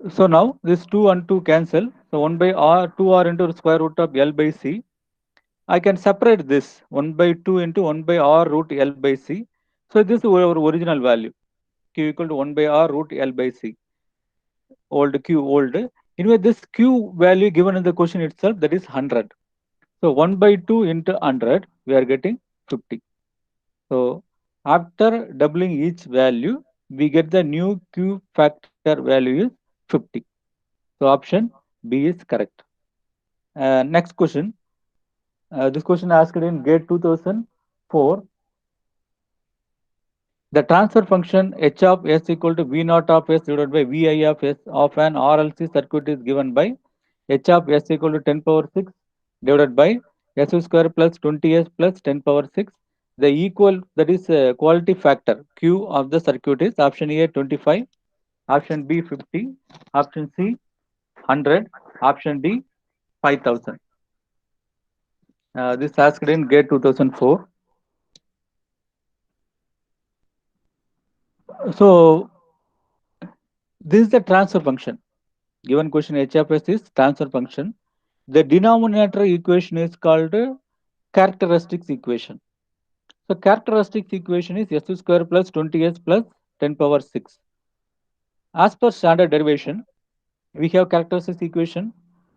So now this 2 and 2 cancel. So 1 by r 2r into the square root of L by C. I can separate this 1 by 2 into 1 by r root L by C. So this is our original value. Q equal to 1 by r root L by C. Old Q old. Anyway, this Q value given in the question itself, that is 100. So 1 by 2 into 100, we are getting 50. So after doubling each value, we get the new Q factor value is 50. So option B is correct. Next question. This question asked in GATE 2004. The transfer function h of s equal to v naught of s divided by vi of s of an RLC circuit is given by h of s equal to 10 power 6 divided by s square plus 20s plus 10 power 6. The equal, that is quality factor Q of the circuit is option A 25, option B 50, option C 100, option D 5000. This asked in GATE 2004. So this is the transfer function. Given question h of s is transfer function. The denominator equation is called characteristics equation. So characteristics equation is s square plus 20s plus 10 power 6. As per standard derivation, we have characteristics equation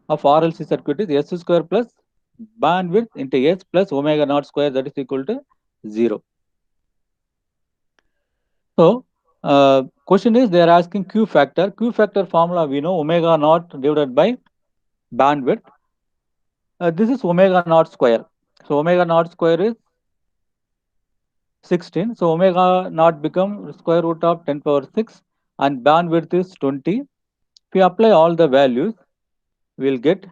of RLC circuit is s square plus bandwidth into s plus omega naught square, that is equal to 0. So question is they are asking Q factor. Q factor formula we know omega naught divided by bandwidth. This is omega naught square. So omega naught square is 16. So omega naught become square root of 10 power 6 and bandwidth is 20. If we apply all the values, we will get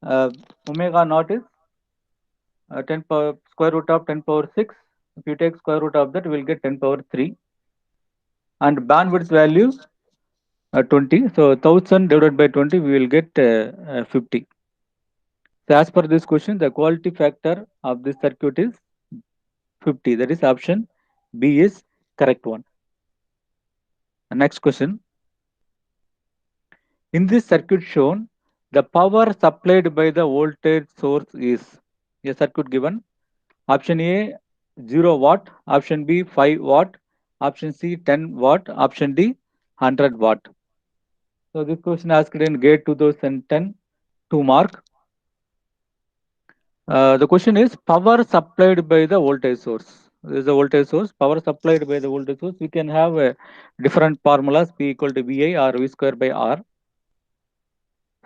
uh, omega naught is 10 power square root of 10 power 6. If you take square root of that, we will get 10 power 3. And bandwidth value 20. So 1000 divided by 20, we will get 50. So as per this question, the quality factor of this circuit is 50. That is option B is correct one. Next question. In this circuit shown, the power supplied by the voltage source is a circuit given. Option A 0 watt, option B 5 watt, option C 10 watt, option D 100 watt. So this question asked in GATE 2010, 2 mark. The question is power supplied by the voltage source. This is the voltage source. Power supplied by the voltage source. We can have different formulas P equal to VI or V square by R.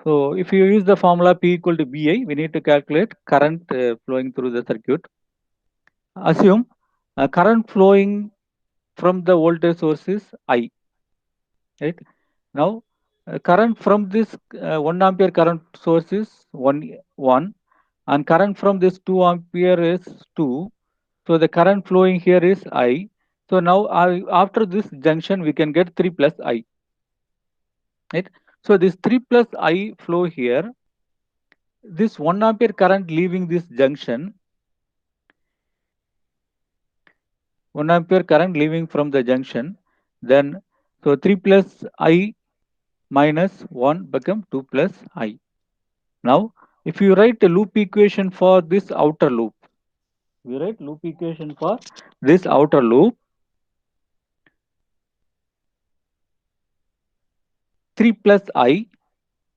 So if you use the formula P equal to VI, we need to calculate current flowing through the circuit. Assume current flowing from the voltage source is I. Right now, current from this 1 ampere current source is 1, and current from this 2 ampere is 2. So the current flowing here is I. So now after this junction, we can get 3 plus I. Right? So this 3 plus I flow here. This 1 ampere current leaving this junction, 1 ampere current leaving from the junction, then so 3 plus I minus 1 become 2 plus I. Now, if you write a loop equation for this outer loop, we write loop equation for this outer loop, 3 plus I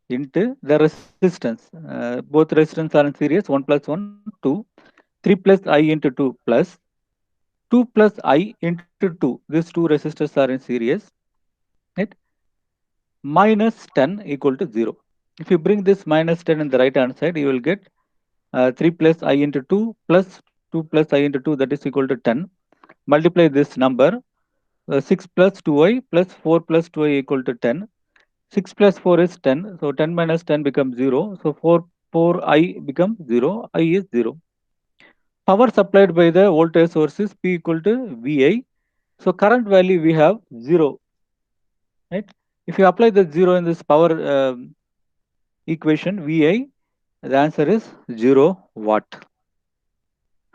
into the resistance. Both resistance are in series, 1 plus 1, 2. 3 plus I into 2 plus 2 plus I into 2. These two resistors are in series. Right? Minus 10 equal to 0. If you bring this minus 10 in the right hand side, you will get 3 plus I into 2 plus 2 plus I into 2, that is equal to 10. Multiply this number, 6 plus 2I plus 4 plus 2I equal to 10. 6 plus 4 is 10. So 10 minus 10 becomes 0. So 4I becomes 0. I is 0. Power supplied by the voltage source is P equal to VI. So current value we have 0. Right? If you apply the 0 in this power equation VI, the answer is 0 watt.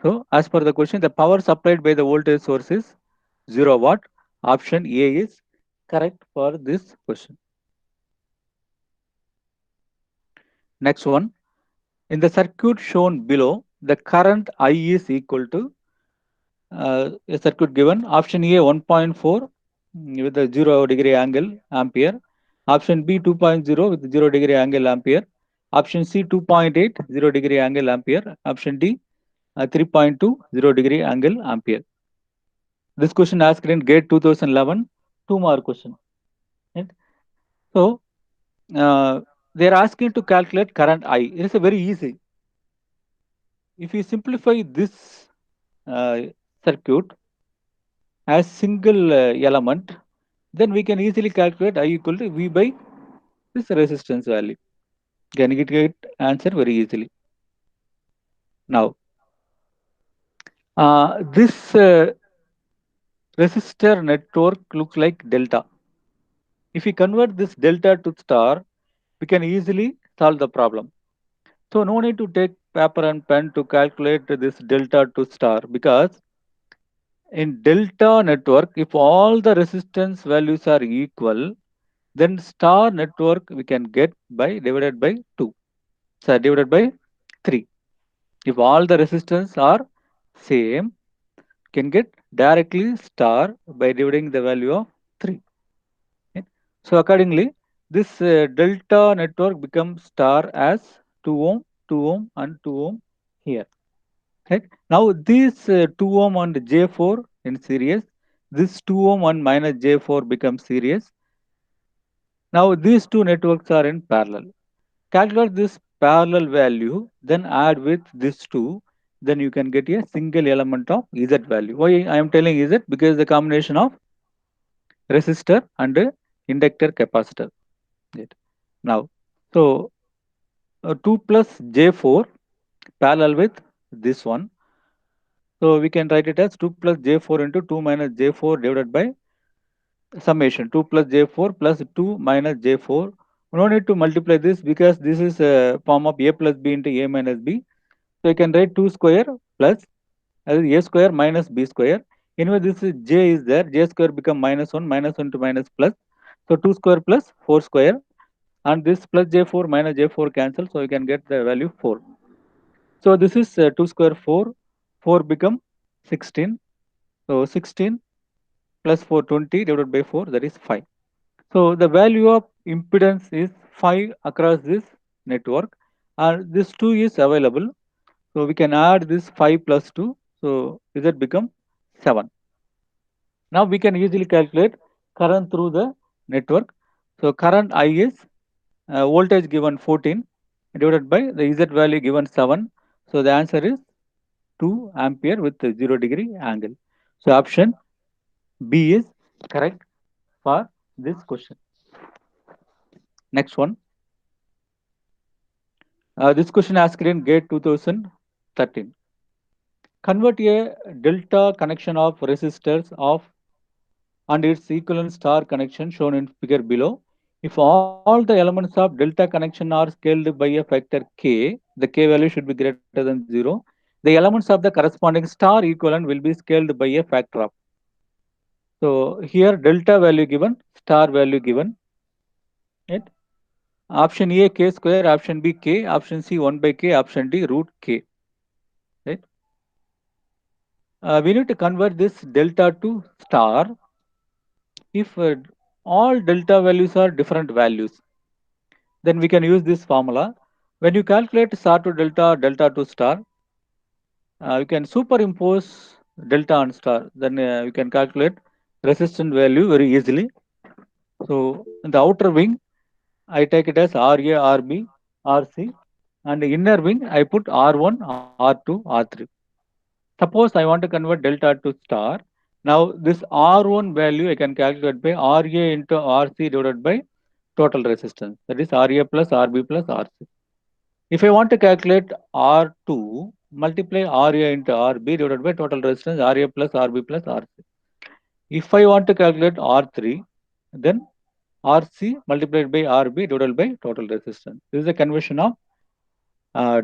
So as per the question, the power supplied by the voltage source is 0 watt. Option A is correct for this question. Next one, in the circuit shown below, the current I is equal to a circuit given option A 1.4 with a 0 degree angle ampere, option B 2.0 with 0 degree angle ampere, option C 2.8 0 degree angle ampere, option D 3.2 0 degree angle ampere. This question asked in GATE 2011, 2 mark question. Right? So they are asking to calculate current I. It is a very easy. If you simplify this circuit as single element, then we can easily calculate I equal to V by this resistance value. Can get answer very easily. Now, this resistor network looks like delta. If we convert this delta to star, we can easily solve the problem. So no need to take paper and pen to calculate this delta to star, because in delta network, if all the resistance values are equal, then star network we can get by divided by 2. So divided by 3. If all the resistance are same, can get directly star by dividing the value of 3. Okay. So accordingly, this delta network becomes star as 2 ohm, 2 ohm and 2 ohm here. Right. Now this 2 ohm and J4 in series, this 2 ohm and minus J4 becomes series. Now these two networks are in parallel. Calculate this parallel value, then add with this two, then you can get a single element of Z value. Why I am telling Z? Because the combination of resistor and inductor capacitor. Right. Now, so 2 plus J4 parallel with this one. So we can write it as 2 plus J4 into 2 minus J4 divided by summation 2 plus J4 plus 2 minus J4. No need to multiply this because this is a form of A plus B into A minus B. So you can write 2 square plus A square minus B square. Anyway, this is J is there. J square become minus 1 to minus plus. So 2 square plus 4 square. And this plus J4 minus J4 cancel. So you can get the value 4. So this is 2 square 4. 4 become 16. So 16 plus 4 20 divided by 4, that is 5. So the value of impedance is 5 across this network, and this 2 is available. So we can add this 5 plus 2. So Z become 7. Now we can easily calculate current through the network. So current I is voltage given 14 divided by the Z value given 7. So the answer is 2 ampere with a 0 degree angle. So option B is correct for this question. Next one. This question asked in GATE 2013. Convert a delta connection of resistors of and its equivalent star connection shown in figure below. If all the elements of delta connection are scaled by a factor k, the k value should be greater than 0. The elements of the corresponding star equivalent will be scaled by a factor of. So here delta value given, star value given. Right? Option A k square, option B k, option C 1 by k, option D root k. Right? We need to convert this delta to star if all delta values are different values. Then we can use this formula. When you calculate star to delta, delta to star, you can superimpose delta on star. Then you can calculate resistance value very easily. So in the outer wing, I take it as RA, RB, RC, and the inner wing I put R1, R2, R3. Suppose I want to convert delta to star. Now this R1 value I can calculate by RA into RC divided by total resistance. That is RA plus RB plus RC. If I want to calculate R2, multiply RA into RB divided by total resistance RA plus RB plus RC. If I want to calculate R3, then RC multiplied by RB divided by total resistance. This is a conversion of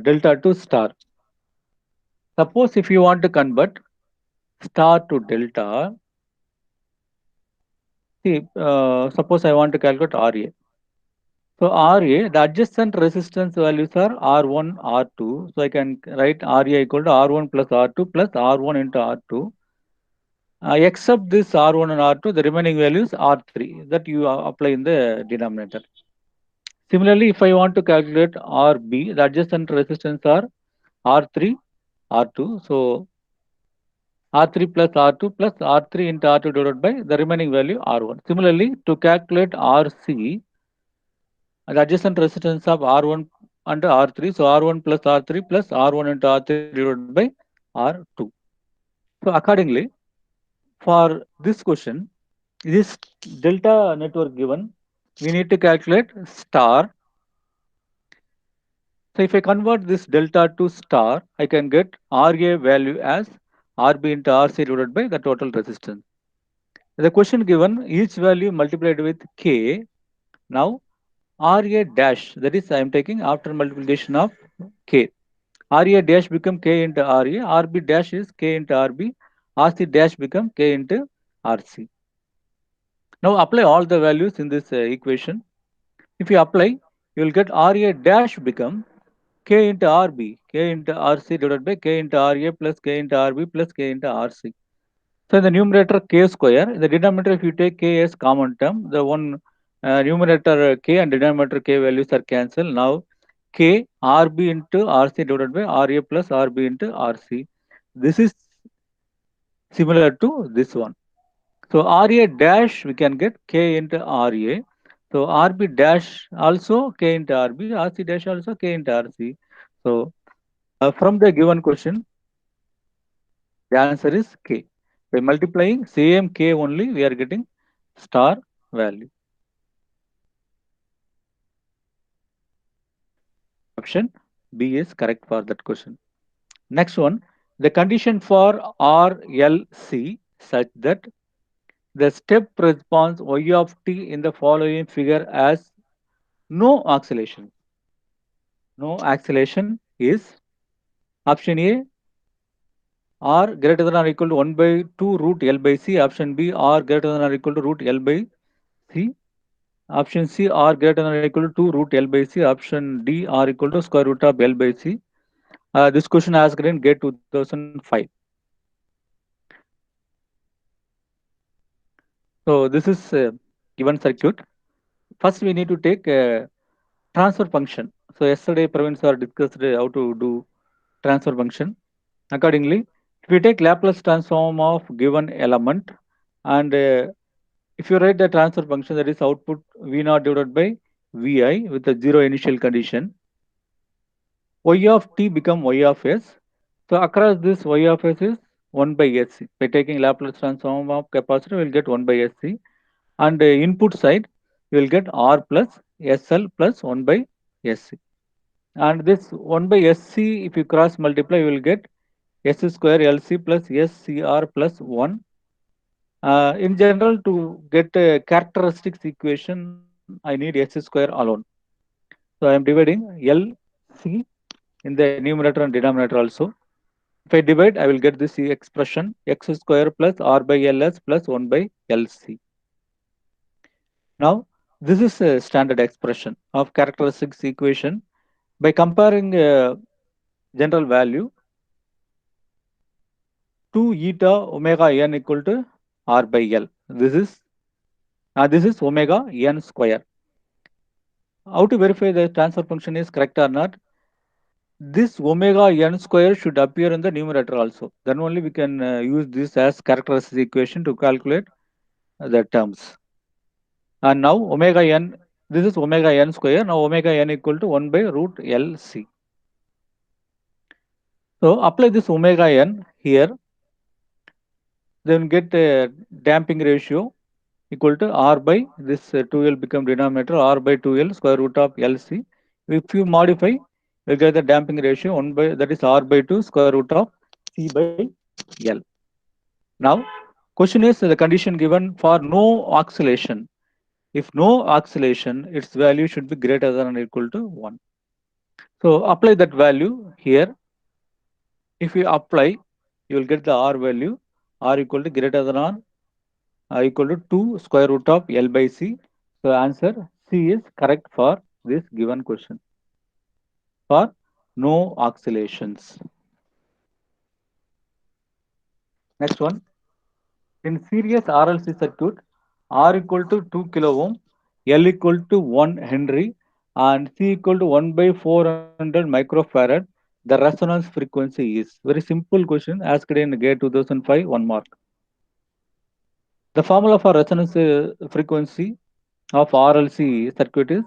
delta to star. Suppose if you want to convert star to delta, see, suppose I want to calculate RA. So RA, the adjacent resistance values are R1, R2. So I can write RA equal to R1 plus R2 plus R1 into R2. Except this R1 and R2, the remaining values R3 that you apply in the denominator. Similarly, if I want to calculate RB, the adjacent resistance are R3, R2. So R3 plus R2 plus R3 into R2 divided by the remaining value R1. Similarly, to calculate RC, the adjacent resistance of R1 and R3. So R1 plus R3 plus R1 into R3 divided by R2. So accordingly, for this question, this delta network given, we need to calculate star. So if I convert this delta to star, I can get RA value as RB into RC divided by the total resistance. The question given, each value multiplied with K. Now RA dash, that is I am taking after multiplication of K. RA dash become K into RA, RB dash is K into RB, RC dash become K into RC. Now apply all the values in this equation. If you apply, you will get RA dash become K into RB, K into RC divided by K into RA plus K into RB plus K into RC. So in the numerator K square, in the denominator if you take K as common term, the one numerator K and denominator K values are cancelled. Now K RB into RC divided by RA plus RB into RC. This is similar to this one. So RA dash we can get K into RA. So RB dash also K into RB, RC dash also K into RC. So from the given question, the answer is K. By multiplying same K only, we are getting star value. Option B is correct for that question. Next one, the condition for RLC such that the step response y of t in the following figure as no acceleration. No acceleration is option A r greater than or equal to 1 by 2 root L by C. Option B r greater than or equal to root L by C. Option C r greater than or equal to 2 root L by C. Option D r equal to square root of L by C. This question asked in GATE 2005. So this is given circuit. First we need to take transfer function. So yesterday Praveen sir discussed how to do transfer function. Accordingly, if we take Laplace transform of given element and if you write the transfer function, that is output V naught divided by Vi with a zero initial condition, y of t become y of s. So across this y of s is 1 by sc. By taking Laplace transform of capacitor, we will get 1 by sc. And input side, you will get R plus SL plus 1 by sc. And this 1 by sc, if you cross multiply, you will get s square LC plus SCR plus 1. In general, to get a characteristics equation, I need s square alone. So I am dividing LC in the numerator and denominator also. If I divide, I will get this expression x square plus R by LS plus 1 by LC. Now, this is a standard expression of characteristics equation. By comparing general value, 2 eta omega n equal to R by L. This is omega n square. How to verify the transfer function is correct or not? This omega n square should appear in the numerator also. Then only we can use this as characteristic equation to calculate the terms. And now omega n, this is omega n square. Now omega n equal to 1 by root LC. So apply this omega n here. Then get a damping ratio equal to R by this 2L become denominator R by 2L square root of LC. If you modify, you get the damping ratio 1 by that is R by 2 square root of C by L. Now, question is the condition given for no oscillation. If no oscillation, its value should be greater than or equal to 1. So apply that value here. If you apply, you will get the R value R equal to greater than or equal to 2 square root of L by C. So answer C is correct for this given question for no oscillations. Next one, in series RLC circuit, R equal to 2 kilo ohm, L equal to 1 Henry, and C equal to 1 by 400 microfarad, the resonance frequency is. Very simple question asked in GATE 2005, 1 mark. The formula for resonance frequency of RLC circuit is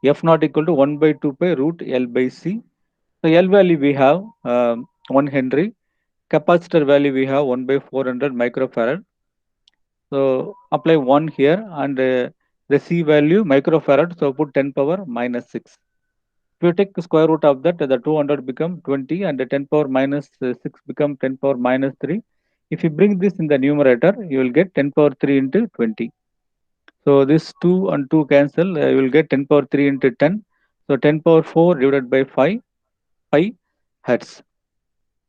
F naught equal to 1 by 2 pi root L by C. So L value we have 1 Henry, capacitor value we have 1 by 400 microfarad. So apply 1 here and the C value microfarad, so put 10 power minus 6. If you take the square root of that, the 200 become 20 and the 10 power minus 6 become 10 power minus 3. If you bring this in the numerator, you will get 10 power 3 into 20. So this 2 and 2 cancel, you will get 10 power 3 into 10. So 10 power 4 divided by 5, pi hertz.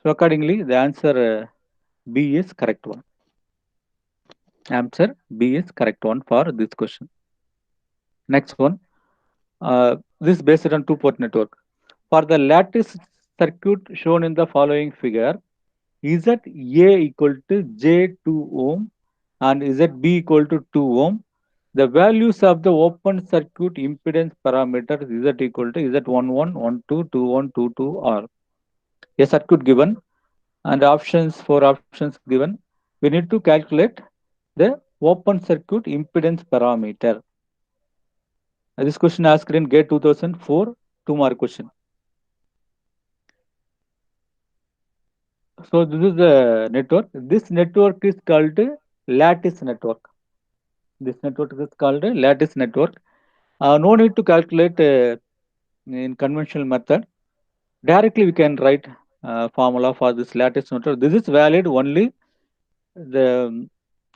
So accordingly, the answer B is correct one. Answer B is correct one for this question. Next one, this is based on two-port network. For the lattice circuit shown in the following figure, ZA equal to J2 ohm and ZB equal to 2 ohm. The values of the open circuit impedance parameters Z equal to Z11, 12, 21, 22 are a circuit given and options for options given. We need to calculate the open circuit impedance parameter. This question asked in GATE 2004, 2 mark question. So this is the network. This network is called lattice network. This network is called lattice network. No need to calculate in conventional method. Directly we can write formula for this lattice network. This is valid only the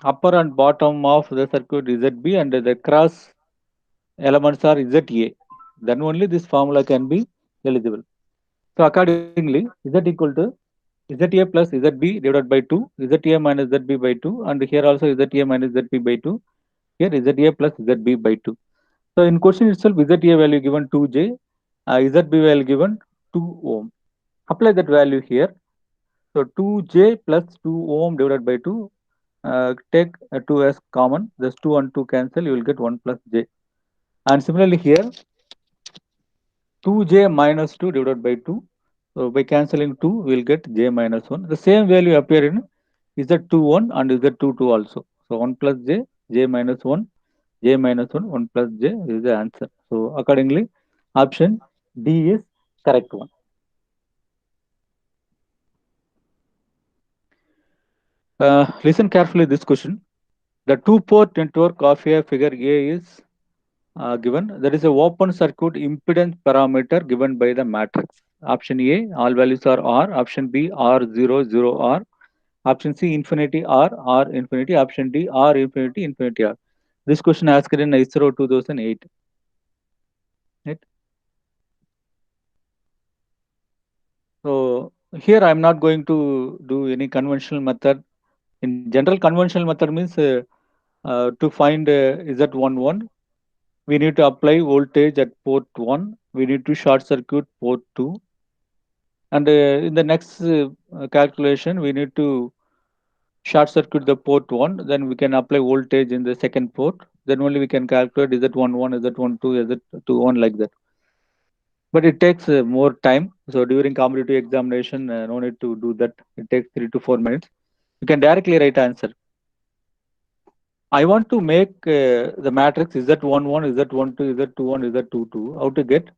upper and bottom of the circuit is ZB and the cross elements are ZA. Then only this formula can be eligible. So accordingly, Z equal to ZA plus ZB divided by 2, ZA minus ZB by 2, and here also ZA minus ZB by 2, here ZA plus ZB by 2. So in question itself, ZA value given 2J, ZB value given 2 ohm. Apply that value here. So 2J plus 2 ohm divided by 2, take 2 as common, this 2 and 2 cancel, you will get 1 plus J. And similarly here, 2J minus 2 divided by 2. So by cancelling 2, we will get J minus 1. The same value appear in Z21 and Z22 also. So 1 plus J, J minus 1, J minus 1, 1 plus J is the answer. So accordingly, option D is correct one. Listen carefully this question. The two-port network of a figure A is given. There is a open circuit impedance parameter given by the matrix. Option A, all values are R. Option B, R0, 0, R. Option C, infinity R, R infinity. Option D, R infinity, infinity R. This question asked in ISRO 2008. Right? So here I am not going to do any conventional method. In general, conventional method means to find Z11, we need to apply voltage at port 1. We need to short circuit port 2. And in the next calculation, we need to short circuit the port 1. Then we can apply voltage in the second port. Then only we can calculate is it 1 1, is it 1 2, is it 2 1 like that. But it takes more time. So during competitive examination, no need to do that. It takes 3 to 4 minutes. You can directly write answer. I want to make the matrix Z11, Z12, Z21, Z22. How to get?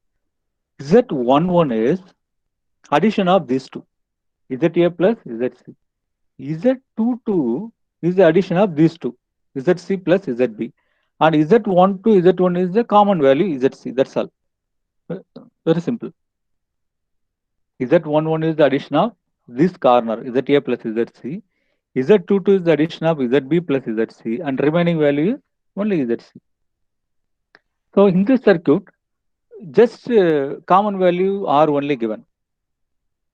Z11 is addition of these two. ZA plus ZC. Z22 is the addition of these two. ZC plus ZB. And Z12, Z1 is the common value ZC. That's all. Very simple. Z11 is the addition of this corner ZA plus ZC. Z22 is the addition of ZB plus ZC. And remaining value is only ZC. So in this circuit, just common value are only given.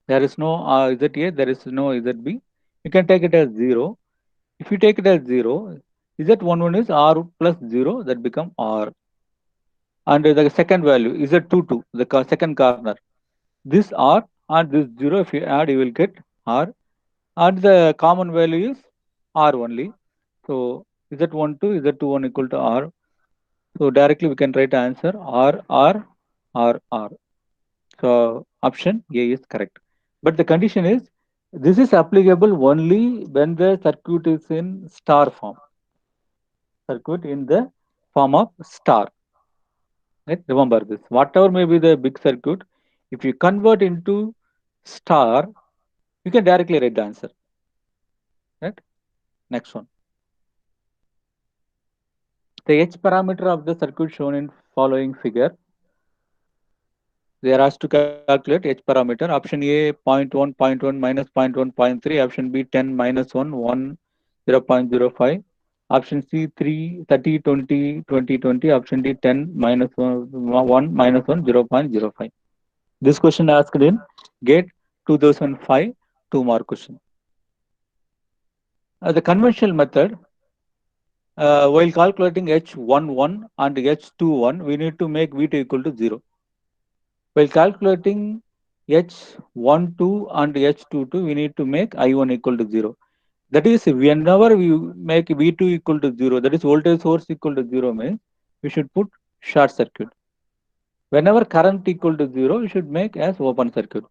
There is no ZA, there is no ZB. You can take it as 0. If you take it as 0, Z11 is R plus 0, that become R. and the second value is a 2 2, the second corner. This R and this 0, if you add, you will get R, and the common value is R only. So Z1 2, Z21 equal to R. So directly we can write answer R, R, R, R. So option A is correct. But the condition is this is applicable only when the circuit is in star form. Circuit in the form of star. Right? Remember this. Whatever may be the big circuit, if you convert into star, you can directly write the answer. Right? Next one. The H parameter of the circuit shown in following figure. They are asked to calculate H parameter. Option A 0.1, 0.1 minus 0.1, 0.3. Option B 10 minus 1, 1, 0.05. Option C 3, 30, 20, 20, 20. Option D 10 minus 1, 1 minus 1, 0.05. This question asked in GATE 2005 2-mark question. The conventional method, while calculating H11 and H21, we need to make V2 equal to 0. While calculating H12 and H22, we need to make I1 equal to 0. That is, whenever we make V2 equal to 0, that is voltage source equal to 0 means we should put short circuit. Whenever current equal to 0, we should make as open circuit.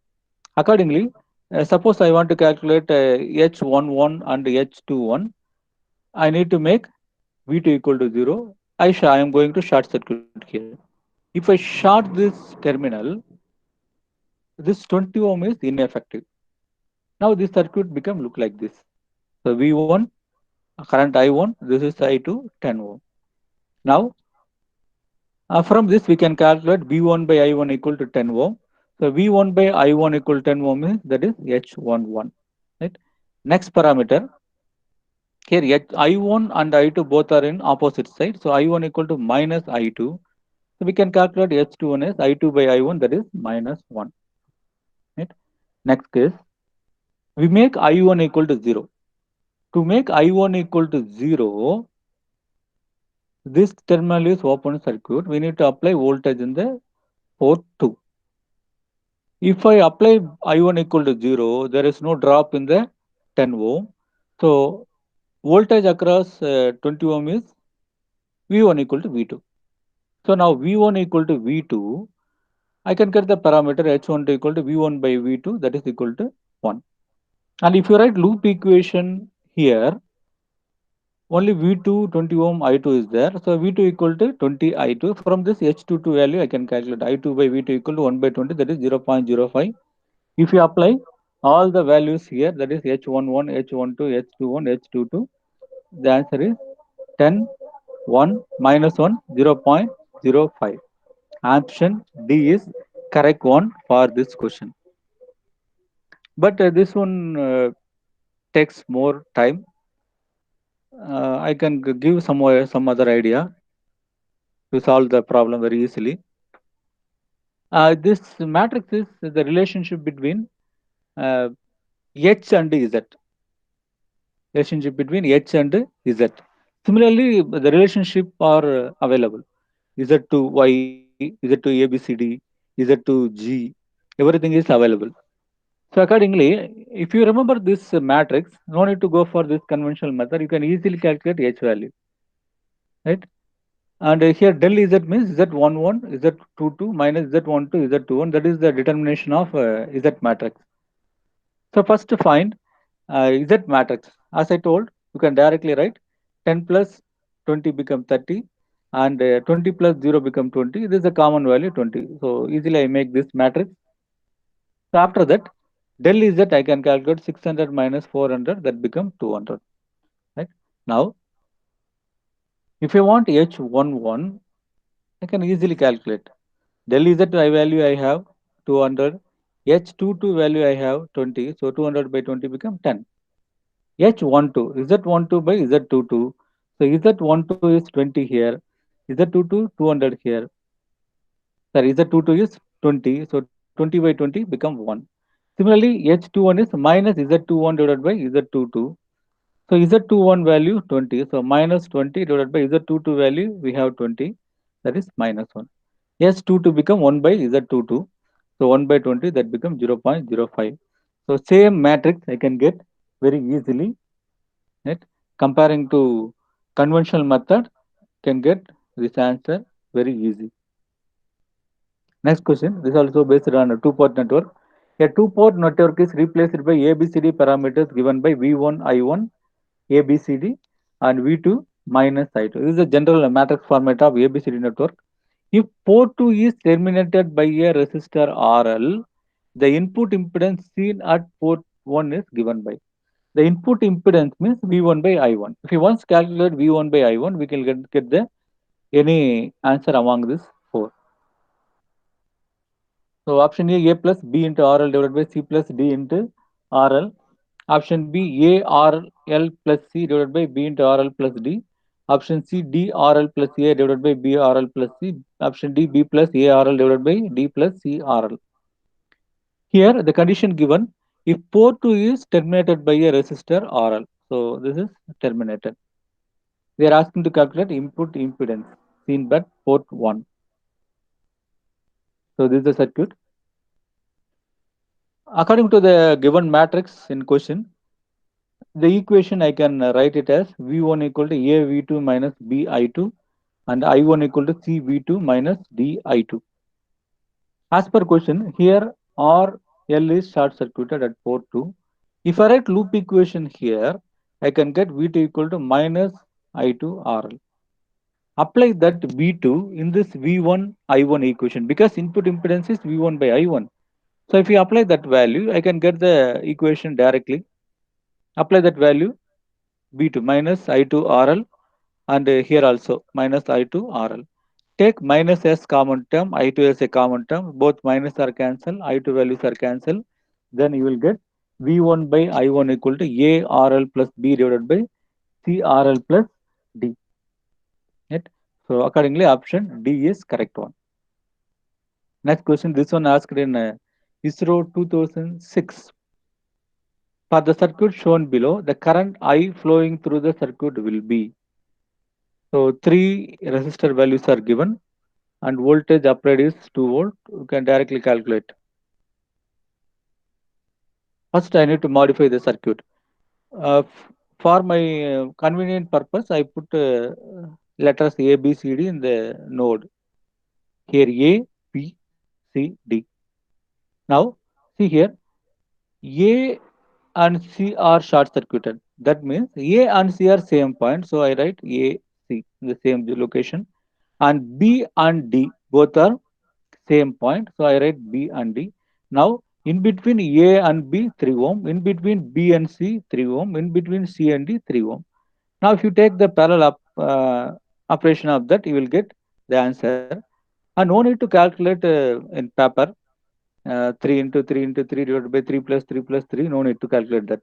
Accordingly, suppose I want to calculate H11 and H21, I need to make V2 equal to 0. I am going to short circuit here. If I short this terminal, this 20 ohm is ineffective. Now this circuit become look like this. So V1, current I1, this is I2, 10 ohm. Now from this we can calculate V1 by I1 equal to 10 ohm. So V1 by I1 equal to 10 ohm is, that is H11. Right? Next parameter, here I1 and I2 both are in opposite side. So I1 equal to minus I2. So we can calculate H21 as I2 by I1, that is minus 1. Right? Next case, we make I1 equal to 0. To make I1 equal to 0, this terminal is open circuit. We need to apply voltage in the port 2. If I apply I1 equal to 0, there is no drop in the 10 ohm. So voltage across 20 ohm is V1 equal to V2. So now V1 equal to V2, I can get the parameter H1 equal to V1 by V2, that is equal to 1. And if you write loop equation here, only V2 20 ohm I2 is there. So V2 equal to 20 I2. From this H22 value, I can calculate I2 by V2 equal to 1 by 20, that is 0.05. If you apply all the values here, that is H11, H12, H21, H22, the answer is 10, 1, minus 1, 0.05. Option D is correct one for this question. But this one takes more time. I can give some other idea to solve the problem very easily. This matrix is the relationship between uh, H and Z. Relationship between H and Z. Similarly, the relationship are available. Z to Y, Z to ABCD, Z to G, everything is available. So accordingly, if you remember this matrix, no need to go for this conventional method. You can easily calculate H value, right? And here del Z means Z11, Z22 minus Z12, Z21. That is the determination of Z matrix. So first to find Z matrix. As I told, you can directly write 10 plus 20 become 30 and 20 plus 0 become 20. This is a common value 20. So easily I make this matrix. So after that, del Z I can calculate 600 minus 400, that become 200. Right? Now, if I want H11, I can easily calculate. Del Z value I have 200. H22 value I have 20. So 200 by 20 become 10. H12, Z12 by Z22. So Z12 is 20 here. Z22, 200 here. Sorry, Z22 is 20. So 20 by 20 become 1. Similarly, H21 is minus Z21 divided by Z22. So Z21 value 20. So minus 20 divided by Z22 value, we have 20. That is minus 1. S22 become 1 by Z22. So 1 by 20 that becomes 0.05. So same matrix I can get very easily. Right? Comparing to conventional method, can get this answer very easy. Next question. This is also based on a two-port network. A two-port network is replaced by ABCD parameters given by V1, I1, ABCD, and V2 minus I2. This is a general matrix format of ABCD network. If port 2 is terminated by a resistor RL, the input impedance seen at port 1 is given by. The input impedance means V1 by I1. If you once calculate V1 by I1, we can get the any answer among this four. So option A plus B into RL divided by C plus D into RL. Option B, ARL plus C divided by B into RL plus D. Option C, DRL plus A divided by BRL plus C. Option D, B plus ARL divided by D plus CRL. Here, the condition given, if port 2 is terminated by a resistor RL. So, this is terminated. We are asking to calculate input impedance seen by port 1. So, this is the circuit. According to the given matrix in question, the equation I can write it as V1 equal to AV2 minus BI2 and I1 equal to CV2 minus DI2. As per question, here RL is short circuited at port 2. If I write loop equation here, I can get V2 equal to minus I2 RL. Apply that V2 in this V1 I1 equation because input impedance is V1 by I1. So if you apply that value, I can get the equation directly. Apply that value V2 minus I2 RL and here also minus I2 RL. Take minus S common term, I2 as a common term, both minus are cancelled, I2 values are cancelled. Then you will get V1 by I1 equal to ARL plus B divided by CRL plus D. Right? So accordingly option D is correct one. Next question, this one asked in ISRO 2006. For the circuit shown below, the current I flowing through the circuit will be. So three resistor values are given and voltage applied is 2 volt. You can directly calculate. First, I need to modify the circuit. For my convenient purpose, I put letters A, B, C, D in the node. Here A, B, C, D. Now, see here, A and C are short circuited. That means A and C are same point. So I write A, C in the same location. And B and D both are same point. So I write B and D. Now in between A and B 3 ohm, in between B and C 3 ohm, in between C and D 3 ohm. Now if you take the parallel operation of that, you will get the answer. And no need to calculate in paper 3 into 3 into 3 divided by 3 plus 3 plus 3. No need to calculate that.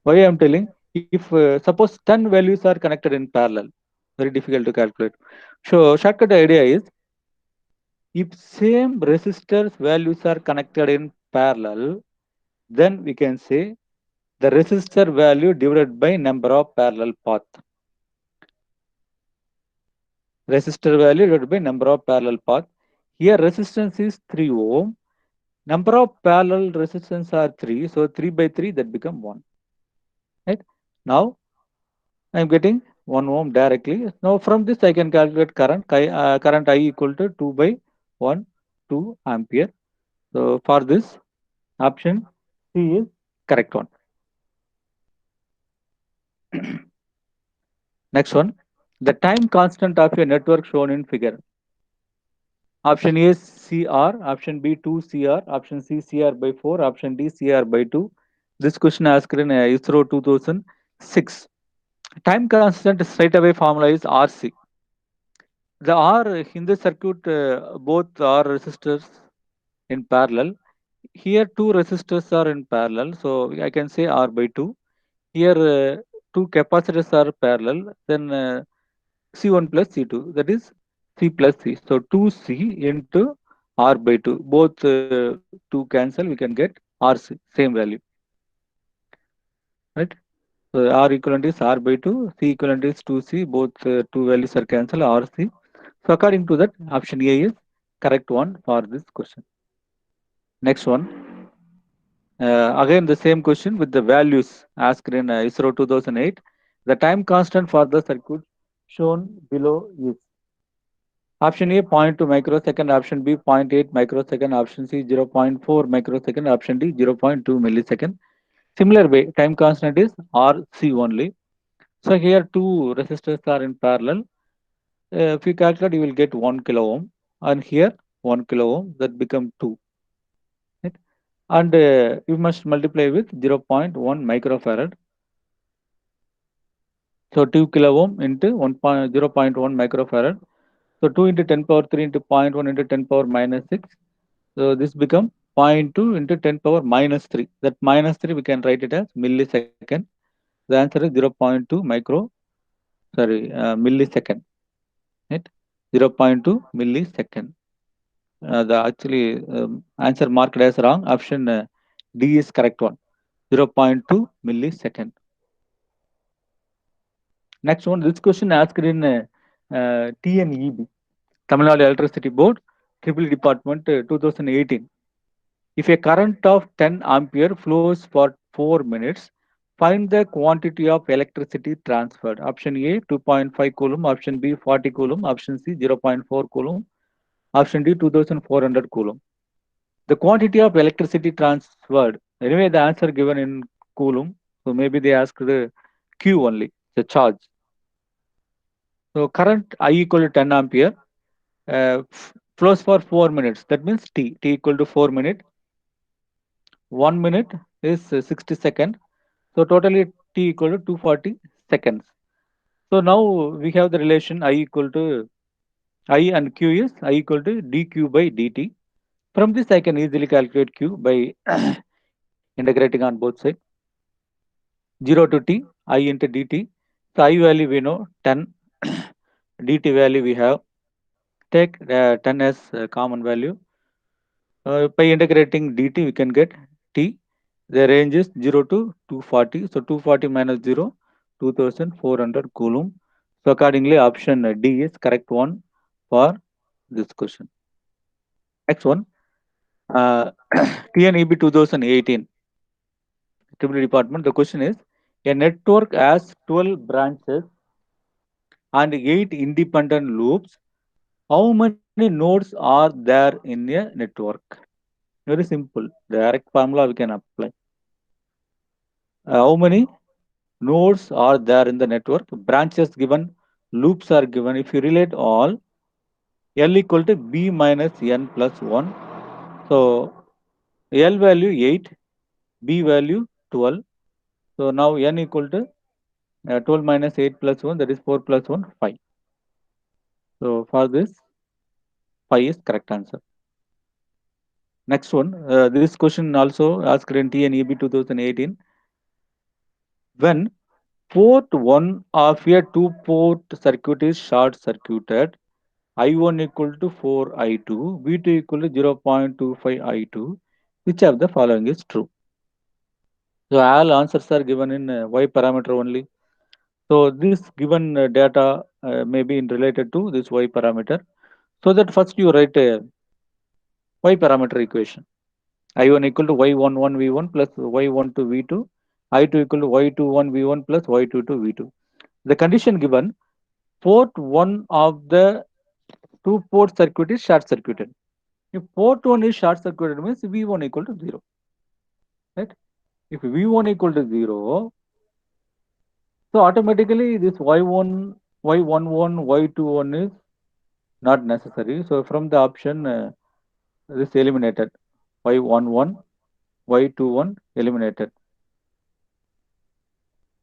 Why I am telling? If suppose 10 values are connected in parallel, very difficult to calculate. So shortcut idea is if same resistors values are connected in parallel, then we can say the resistor value divided by number of parallel path. Resistor value divided by number of parallel path. Here resistance is 3 ohm. Number of parallel resistance are 3. So 3 by 3 that become 1. Right? Now I am getting 1 ohm directly. Now from this I can calculate current. Current I equal to 2 by 1, 2 ampere. So for this option C is correct one. Next one, the time constant of a network shown in figure. Option A CR, option B 2 CR, option C CR by 4, option D CR by 2. This question asked in ISRO 2006. Time constant straight away formula is RC. The R in the circuit, both R resistors in parallel. Here two resistors are in parallel, so I can say R by 2. Here two capacitors are parallel, then C1 plus C2, that is C plus C. So 2C into R by 2. Both 2 cancel, we can get RC, same value. Right? So R equivalent is R by 2, C equivalent is 2C, both two values are cancelled, RC. So according to that, option A is correct one for this question. Next one. Again, the same question with the values asked in ISRO 2008. The time constant for the circuit shown below is option A 0.2 microsecond, option B 0.8 microsecond, option C 0.4 microsecond, option D 0.2 millisecond. Similar way, time constant is RC only. So here two resistors are in parallel. If you calculate, you will get 1 kilo ohm, and here 1 kilo ohm, that become 2. Right? And you must multiply with 0.1 microfarad. So 2 kilo ohm into 0.1 microfarad. So 2 into 10 power 3 into 0.1 into 10 power minus 6. So this become 0.2 into 10 power minus 3. That minus 3 we can write it as millisecond. The answer is 0.2 millisecond. Right? 0.2 millisecond. The actually answer marked as wrong. Option D is correct one. 0.2 millisecond. Next one, this question asked in TNEB, Tamil Nadu Electricity Board, Triple Department 2018. If a current of 10 ampere flows for 4 minutes, find the quantity of electricity transferred. Option A 2.5 coulomb, option B 40 coulomb, option C 0.4 coulomb, option D 2400 coulomb. The quantity of electricity transferred. Anyway, the answer given in coulomb. So maybe they asked the Q only, the charge. So current I equal to 10 ampere flows for 4 minutes. That means T equal to 4 minutes. 1 minute is 60 seconds. So totally T equal to 240 seconds. So now we have the relation I equal to I and Q is I equal to dQ by dt. From this I can easily calculate Q by integrating on both sides. 0 to T I into dt. So I value we know 10. dt value we have. Take 10 as common value. By integrating dt, we can get t. The range is 0 to 240. So 240 minus 0, 2400 coulomb. So accordingly, option D is correct one for this question. Next one, TNEB 2018, Triple Department. The question is, a network has 12 branches and 8 independent loops. How many nodes are there in a network? Very simple. Direct formula we can apply. How many nodes are there in the network? Branches given, loops are given. If you relate all, L equal to B minus N plus 1. So L value 8, B value 12. So now N equal to 12 minus 8 plus 1, that is 4 plus 1, 5. So for this, 5 is correct answer. Next one, this question also asked in TNEB 2018. When port 1 of a 2-port circuit is short circuited, I1 equal to 4 I2, V2 equal to 0.25 I2. Which of the following is true? So all answers are given in Y parameter only. So this given data may be related to this Y parameter. So that first you write a Y parameter equation. I1 equal to Y11 V1 plus Y12 V2. I2 equal to Y21 V1 plus Y22 V2. The condition given, port 1 of the 2-port circuit is short circuited. If port 1 is short circuited means V1 equal to 0. Right? If V1 equal to 0, so automatically this Y1, Y11, Y21 is not necessary. So from the option, this eliminated. Y11, Y21 eliminated.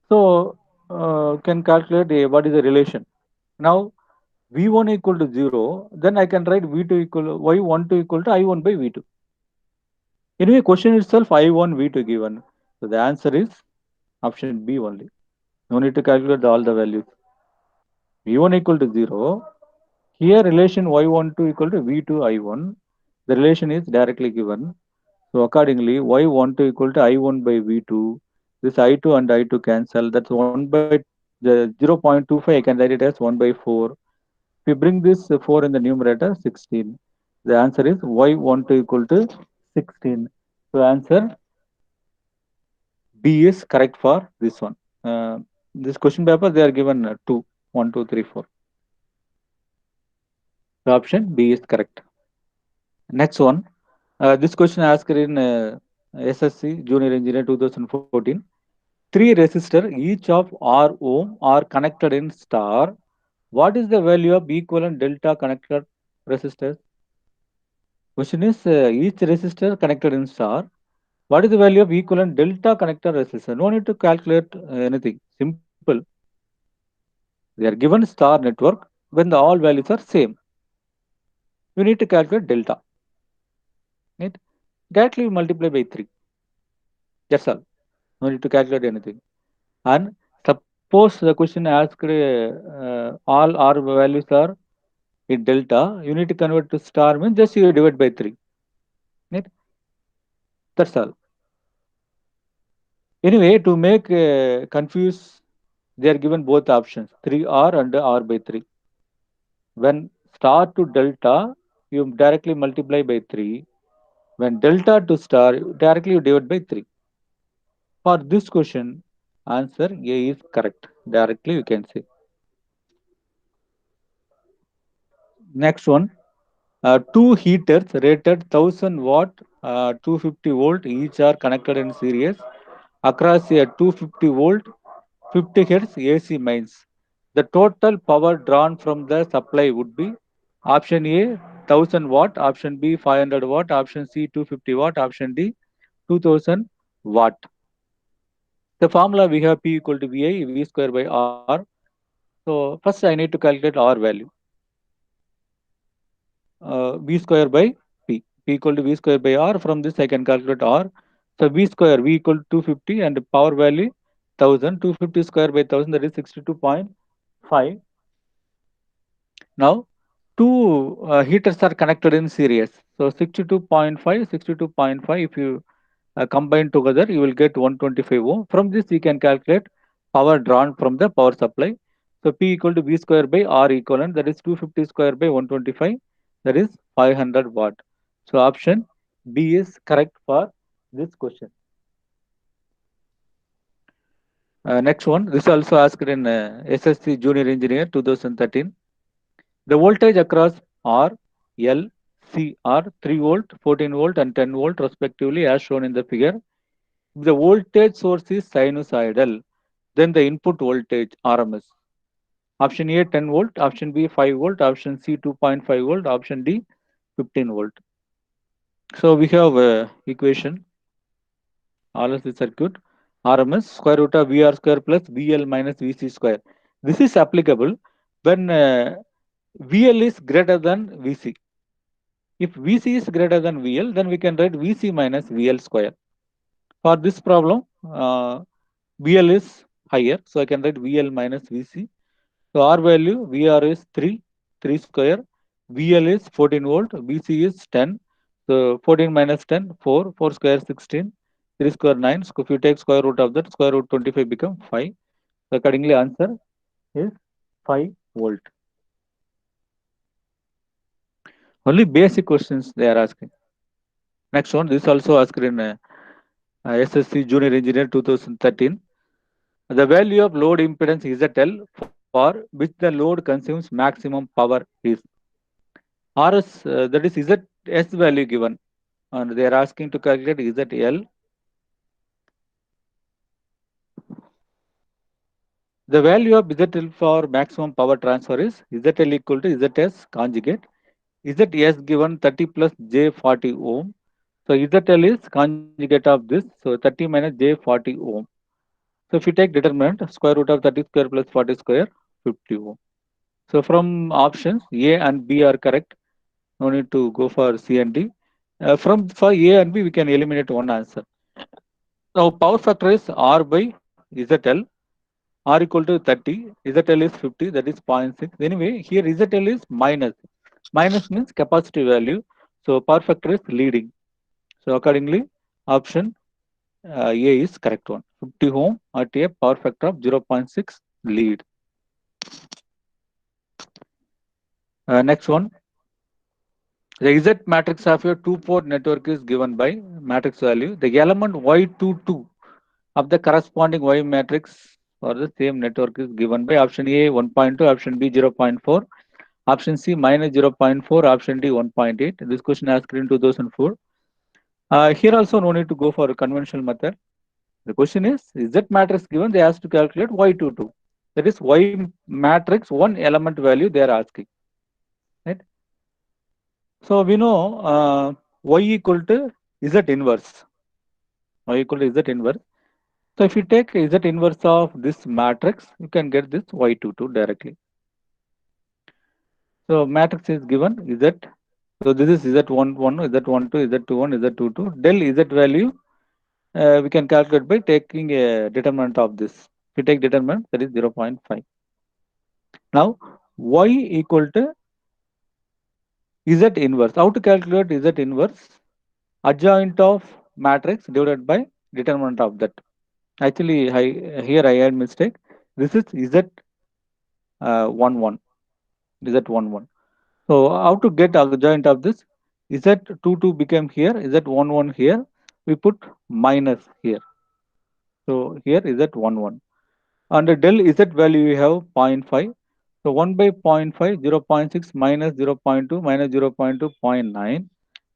So can calculate what is the relation. Now V1 equal to 0, then I can write V2 equal to Y12 equal to I1 by V2. Anyway, question itself I1 V2 given. So the answer is option B only. No need to calculate all the values. V1 equal to 0. Here relation Y12 equal to V2 I1. The relation is directly given. So accordingly, Y12 equal to I1 by V2. This I2 and I2 cancel. That's 1 by the 0.25. I can write it as 1 by 4. If we bring this 4 in the numerator, 16. The answer is Y12 equal to 16. So answer B is correct for this one. This question paper they are given two, 1, 2, 3, 4. The option B is correct. Next one. This question asked in SSC Junior Engineer 2014. Three resistor each of R ohm are connected in star. What is the value of equivalent delta connected resistors? Question is each resistor connected in star. What is the value of equivalent delta connector resistor? No need to calculate anything. Simple. They are given star network when the all values are same. You need to calculate delta. Right? Directly you multiply by 3. That's all. No need to calculate anything. And suppose the question asked all R values are in delta, you need to convert to star means just you divide by 3. Right? That's all. Anyway, to make confuse, they are given both options 3R and R by 3. When star to delta, you directly multiply by 3. When delta to star, directly you divide by 3. For this question, answer A is correct. Directly you can say. Next one, two heaters rated 1000 watt, 250 volt each are connected in series across a 250 volt 50 hertz AC mains. The total power drawn from the supply would be option A 1000 watt, option B 500 watt, option C 250 watt, option D 2000 watt. The formula we have P equal to VI V square by R. So first I need to calculate R value. V square by P. P equal to V square by R. From this I can calculate R. So V square V equal to 250 and power value 1000. 250 square by 1000 that is 62.5. Now two heaters are connected in series. So 62.5, 62.5 if you combine together you will get 125 ohm. From this you can calculate power drawn from the power supply. So P equal to V square by R equivalent that is 250 square by 125 that is 500 watt. So option B is correct for this question. Next one, this also asked in SSC Junior Engineer 2013. The voltage across R, L, C are 3 volt, 14 volt and 10 volt respectively as shown in the figure. If the voltage source is sinusoidal, then the input voltage RMS. Option A 10 volt, option B 5 volt, option C 2.5 volt, option D 15 volt. So we have equation RLC circuit RMS square root of VR square plus VL minus VC square. This is applicable when VL is greater than VC. If VC is greater than VL, then we can write VC minus VL square. For this problem, VL is higher, so I can write VL minus VC. So R value VR is 3 square, VL is 14 volt, VC is 10. So 14 minus 10, 4 square 16, 3 square 9. So if you take square root of that, square root 25 become 5. So accordingly answer is 5 volt. Only basic questions they are asking. Next one, this also asked in SSC Junior Engineer 2013. The value of load impedance ZL for which the load consumes maximum power is RS, that is ZS value given, and they are asking to calculate ZL. The value of ZL for maximum power transfer is ZL equal to ZS conjugate. ZS given 30 plus J40 ohm. So ZL is conjugate of this, so 30 minus J40 ohm. So if you take determinant, square root of 30 square plus 40 square, 50 ohm. So from options A and B are correct. No need to go for C and D. For A and B, we can eliminate one answer. Now power factor is R by ZL. R equal to 30. ZL is 50. That is 0.6. Anyway, here ZL is minus. Minus means capacity value. So power factor is leading. So accordingly, option A is correct one. 50 ohm at a power factor of 0.6 lead. Next one. The Z matrix of your two-port network is given by matrix value. The element Y22 of the corresponding Y matrix for the same network is given by option A 1.2, option B 0.4, option C minus 0.4, option D 1.8. This question asked in 2004. Here also no need to go for a conventional method. The question is Z matrix given, they asked to calculate Y22. That is Y matrix one element value they are asking. Right? So we know Y equal to Z inverse. Y equal to Z inverse. So if you take Z inverse of this matrix, you can get this Y22 directly. So matrix is given Z. So this is Z11, Z12, Z21, Z22. Del Z value we can calculate by taking a determinant of this. If you take determinant, that is 0.5. Now Y equal to Z inverse. How to calculate Z inverse? Adjoint of matrix divided by determinant of that. Actually, here I had mistake. This is Z11. Z11. So how to get adjoint of this? Z22 became here, Z11 here. We put minus here. So here Z11. Under del Z value we have 0.5. So 1 by 0.5, 0.6 minus 0.2 minus 0.2, 0.9.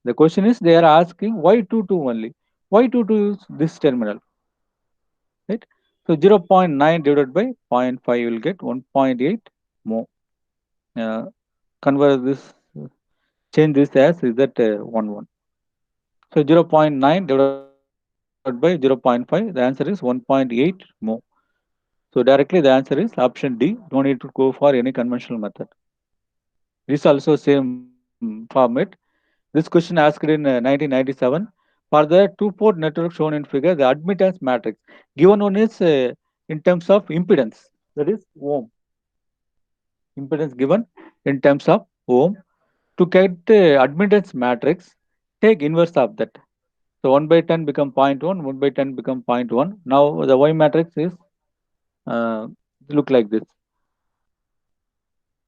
The question is they are asking why 22 only. Why 22 is this terminal, right? So 0.9 divided by zero point 0.5 you will get 1.8 more. Uh, Convert this, change this as Z11. So 0.9 divided by 0.5, the answer is 1.8 more. So directly the answer is option D. No need to go for any conventional method. This also same format. This question asked in 1997. For the two-port network shown in figure, the admittance matrix given one is in terms of impedance. That is ohm. Impedance given in terms of ohm. To get the admittance matrix, take inverse of that. So 1 by 10 become 0.1, 1 by 10 become 0.1. Now the Y matrix is uh, look like this.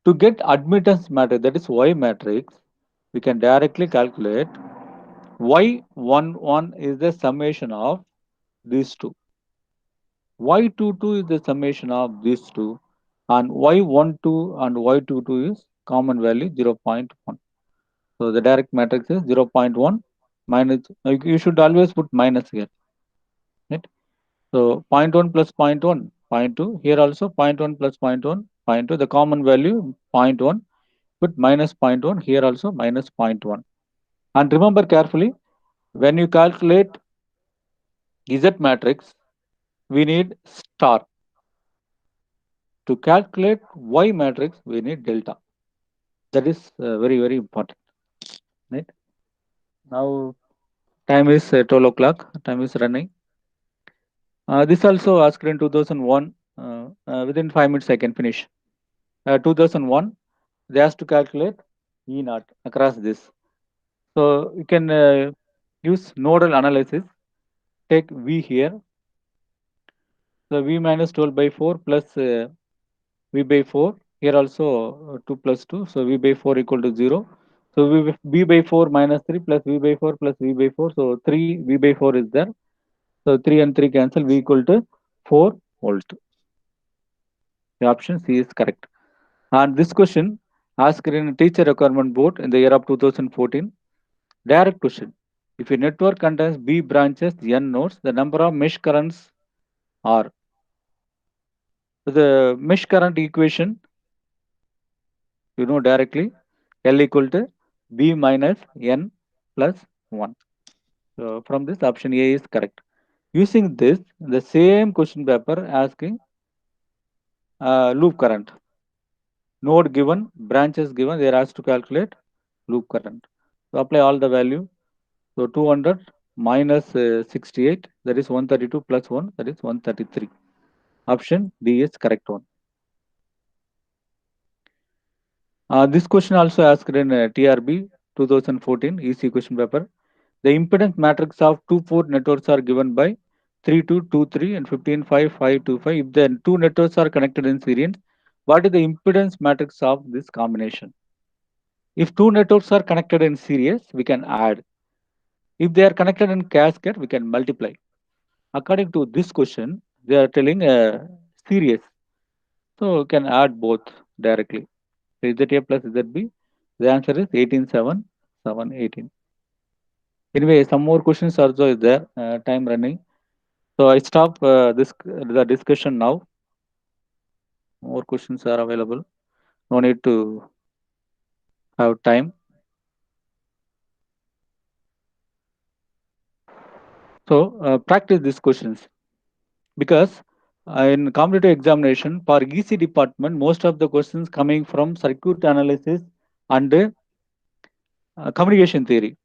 To get admittance matrix, that is Y matrix, we can directly calculate Y11 is the summation of these two. Y22 is the summation of these two. And Y12 and Y22 is common value 0.1. So the direct matrix is 0.1 minus, you should always put minus here. Right? So zero point 0.1 plus zero point 0.1, 0.2. Here also zero point 0.1 plus zero point 0.1, 0.2. The common value 0.1. Put minus zero point 0.1. Here also minus zero point 0.1. And remember carefully, when you calculate Z matrix, we need star. To calculate Y matrix, we need delta. That is very, very important. Right? Now, time is 12 o'clock. Time is running. This also asked in 2001. Within 5 minutes, I can finish. 2001, they asked to calculate E naught across this. So you can use nodal analysis. Take V here. So V minus 12 by 4 plus V by 4. Here also 2 plus 2. So V by 4 equal to 0. So V by 4 minus 3 plus V by 4 plus V by 4. So 3 V by 4 is there. So 3 and 3 cancel. V equal to 4 volt. The option C is correct. And this question asked in a teacher requirement board in the year of 2014. Direct question. If a network contains B branches, N nodes, the number of mesh currents are. So the mesh current equation, you know directly, L equal to B minus N plus 1. So from this option A is correct. Using this, the same question paper asking loop current. Node given, branches given, they are asked to calculate loop current. So apply all the value. So 200 minus 68, that is 132 plus 1, that is 133. Option D is correct one. This question also asked in TRB 2014 EC question paper. The impedance matrix of two-port networks are given by 3223 and 155525. If the two networks are connected in series, what is the impedance matrix of this combination? If two networks are connected in series, we can add. If they are connected in cascade, we can multiply. According to this question, they are telling series. So we can add both directly. So ZA plus ZB, the answer is 18, 7, 7, 18. Anyway, some more questions also is there, time running. So I stop the discussion now. More questions are available. No need to have time. So practice these questions because in competitive examination for EC department, most of the questions coming from circuit analysis and communication theory.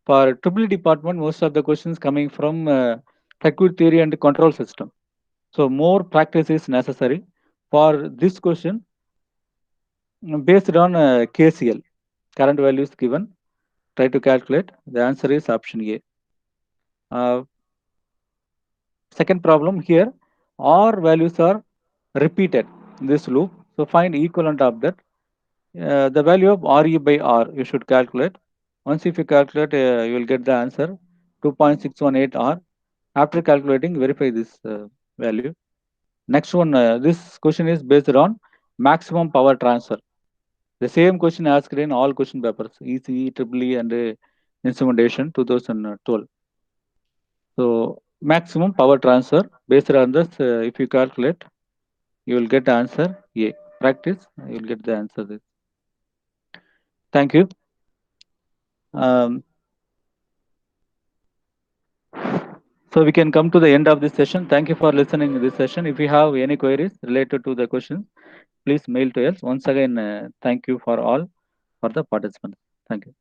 For triple E department, most of the questions coming from circuit theory and control system. So more practice is necessary. For this question, based on KCL, current values given, try to calculate. The answer is option A. Second problem here, R values are repeated in this loop. So find equivalent of that. The value of RE by R you should calculate. Once if you calculate, you will get the answer 2.618 R. After calculating, verify this value. Next one, this question is based on maximum power transfer. The same question asked in all question papers, ECE, EEE, and instrumentation 2012. So maximum power transfer based on this, if you calculate, you will get answer A. Practice, you will get the answer this. Thank you. Um, so we can come to the end of this session. Thank you for listening to this session. If you have any queries related to the questions, please mail to us. Once again, thank you for all for the participants. Thank you.